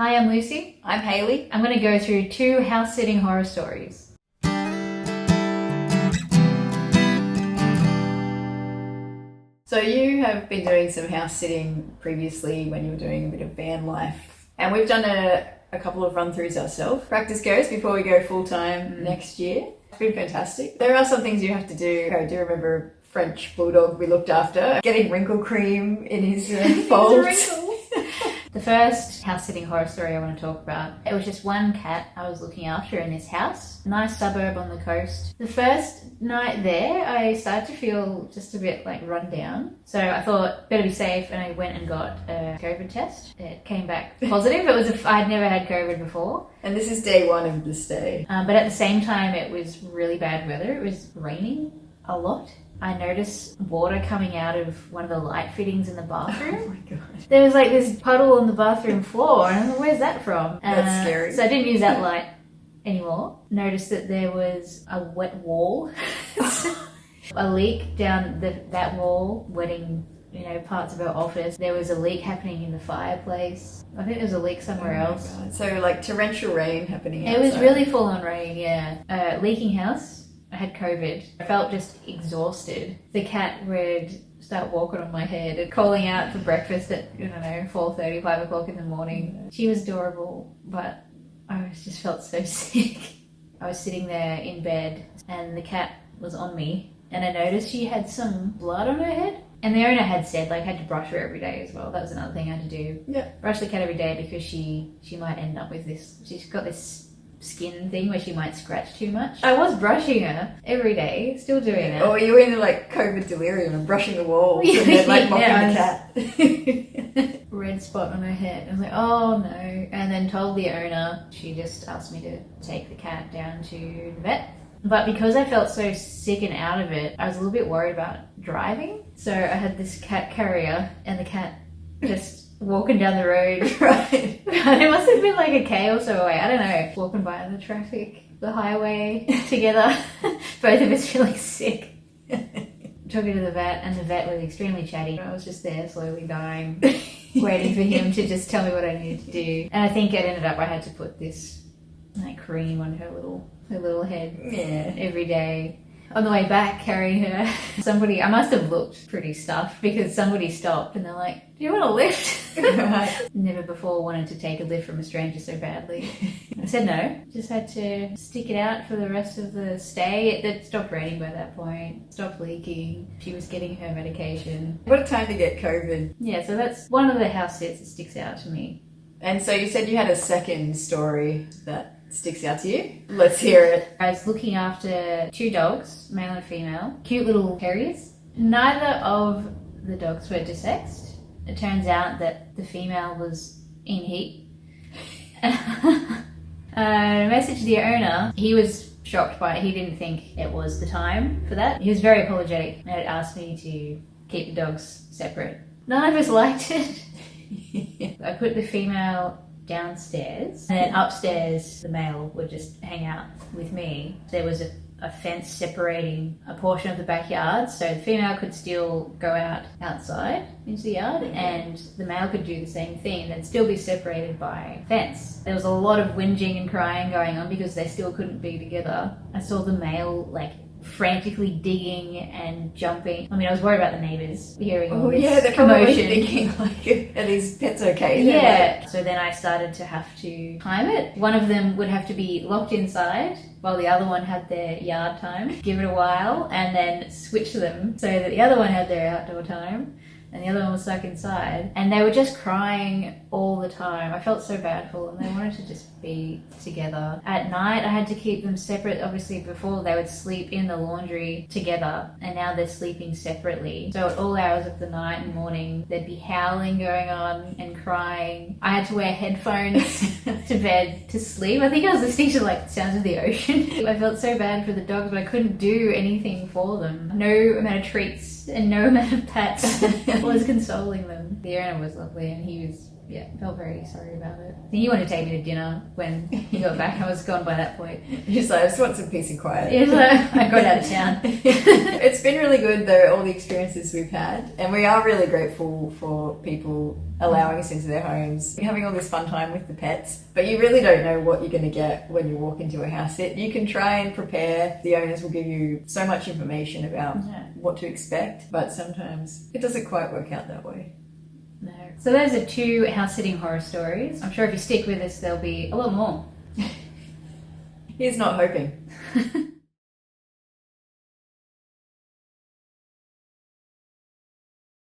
Hi, I'm Lucy. I'm Hayley. I'm going to go through 2 house sitting horror stories. So you have been doing some house sitting previously when you were doing a bit of van life, and we've done a couple of run-throughs ourselves. Practice goes before we go full-time next year. It's been fantastic. There are some things you have to do. I do remember a French bulldog we looked after, getting wrinkle cream in his folds. The first house sitting horror story I want to talk about, it was just one cat I was looking after in this house, a nice suburb on the coast. The first night there, I started to feel just a bit like run down. So I thought, better be safe, and I went and got a COVID test. It came back positive. I'd never had COVID before. And this is day 1 of the stay. But at the same time, it was really bad weather. It was raining a lot. I noticed water coming out of one of the light fittings in the bathroom. Oh my god. There was like this puddle on the bathroom floor, and I was like, where's that from? That's scary. So I didn't use that light anymore. Noticed that there was a wet wall. A leak down that wall, wetting parts of our office. There was a leak happening in the fireplace. I think there was a leak somewhere else. God. So like torrential rain happening outside. It was really full on rain, yeah. Leaking house. I had COVID. I felt just exhausted. The cat would start walking on my head and calling out for breakfast at, 4:30, 5 o'clock in the morning. She was adorable, but I just felt so sick. I was sitting there in bed and the cat was on me, and I noticed she had some blood on her head. And the owner had said, I had to brush her every day as well. That was another thing I had to do. Yeah. Brush the cat every day because she might end up with this. She's got this skin thing where she might scratch too much. I was brushing her every day, still doing it. Or you were in like COVID delirium and brushing the walls and then like mopping the cat. Red spot on her head. I was like, oh no. And then told the owner. She just asked me to take the cat down to the vet. But because I felt so sick and out of it, I was a little bit worried about driving. So I had this cat carrier and the cat just walking down the road. Right. It must have been like a K or so away. I don't know. Walking by the traffic, the highway together. Both of us feeling sick. Took her to the vet, and the vet was extremely chatty. I was just there slowly dying, waiting for him to just tell me what I needed to do. And I think it ended up I had to put this cream on her little head every day. On the way back, carrying her, I must have looked pretty stuffed because somebody stopped and they're like, do you want a lift? Right. Never before wanted to take a lift from a stranger so badly. I said no, just had to stick it out for the rest of the stay. It stopped raining by that point, stopped leaking. She was getting her medication. What a time to get COVID. Yeah, so that's one of the house sits that sticks out to me. And so you said you had a second story that sticks out to you. Let's hear it. I was looking after 2 dogs, male and female, cute little terriers. Neither of the dogs were desexed. It turns out that the female was in heat. Messaged the owner. He was shocked by it. He didn't think it was the time for that. He was very apologetic and had asked me to keep the dogs separate. None of us liked it. I put the female downstairs, and then upstairs the male would just hang out with me. There was a fence separating a portion of the backyard, so the female could still go outside into the yard, and the male could do the same thing and still be separated by a fence. There was a lot of whinging and crying going on because they still couldn't be together. I saw the male frantically digging and jumping. I mean, I was worried about the neighbours hearing all this they're commotion. probably thinking are these pets okay? Yeah. So then I started to have to time it. One of them would have to be locked inside while the other one had their yard time. Give it a while and then switch them so that the other one had their outdoor time and the other one was stuck inside. And they were just crying all the time. I felt so bad for them. They wanted to just be together. At night, I had to keep them separate. Obviously, before they would sleep in the laundry together, and now they're sleeping separately. So at all hours of the night and morning, there'd be howling going on and crying. I had to wear headphones to bed to sleep. I think I was listening to the sounds of the ocean. I felt so bad for the dogs, but I couldn't do anything for them. No amount of treats and no amount of pats was consoling them. The owner was lovely, and he Yeah, felt very sorry about it. You wanted to take me to dinner when you got back. I was gone by that point. He's like, I just want some peace and quiet. Yeah, like, I got out of town. It's been really good though, all the experiences we've had, and we are really grateful for people allowing us into their homes, having all this fun time with the pets. But you really don't know what you're going to get when you walk into a house sit. You can try and prepare. The owners will give you so much information about what to expect, but sometimes it doesn't quite work out that way. No. So those are 2 house sitting horror stories. I'm sure if you stick with us, there'll be a lot more. Here's not hoping.